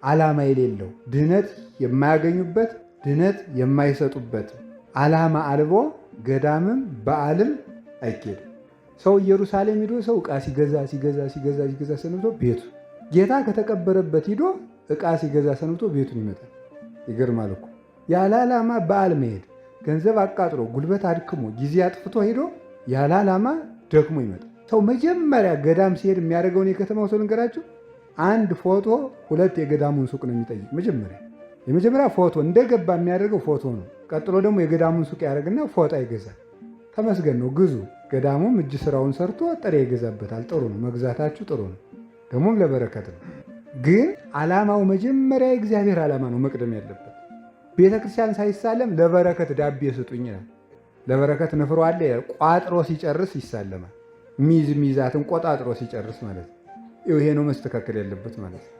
ዓላማ የሌለው ድህነት የማያገኙበት ድህነት የማይሰጡበት ዓላማ አልቦ ገዳምም በዓልም አይኬድም። ሰው ኢየሩሳሌም ሂዶ ሰው ዕቃ ሲገዛ ሰንብቶ ቤቱ ጌታ ከተቀበረበት ሂዶ ዕቃ ሲገዛ ሰንብቶ ቤቱን ይመጣል። ይገርማል እኮ ያለ ዓላማ በዓል መሄድ ገንዘብ አቃጥሮ ጉልበት አድክሞ ጊዜ አጥፍቶ ሂዶ ያለ ዓላማ ደክሞ ይመጣል። ሰው መጀመሪያ ገዳም ሲሄድ የሚያደርገውን የከተማው ሰው ልንገራችሁ፣ አንድ ፎቶ ሁለት የገዳሙን ሱቅ ነው የሚጠይቅ። የመጀመሪያ ፎቶ እንደገባ የሚያደርገው ፎቶ ነው። ቀጥሎ ደግሞ የገዳሙን ሱቅ ያደርግና ፎጣ ይገዛል። ተመስገን ነው ግዙ። ገዳሙም እጅ ስራውን ሰርቶ ጥሬ ይገዛበታል። ጥሩ ነው፣ መግዛታችሁ ጥሩ ነው፣ ደግሞም ለበረከት ነው። ግን ዓላማው መጀመሪያ የእግዚአብሔር ዓላማ ነው መቅደም ያለበት። ቤተ ክርስቲያን ሳይሳለም ለበረከት ዳቤ ስጡኝ ይላል። ለበረከት ንፍሮ አለ ቋጥሮ ሲጨርስ ይሳለማል። ሚዛትን ቆጣጥሮ ሲጨርስ ማለት ነው። ይሄ ነው መስተካከል ያለበት ማለት ነው።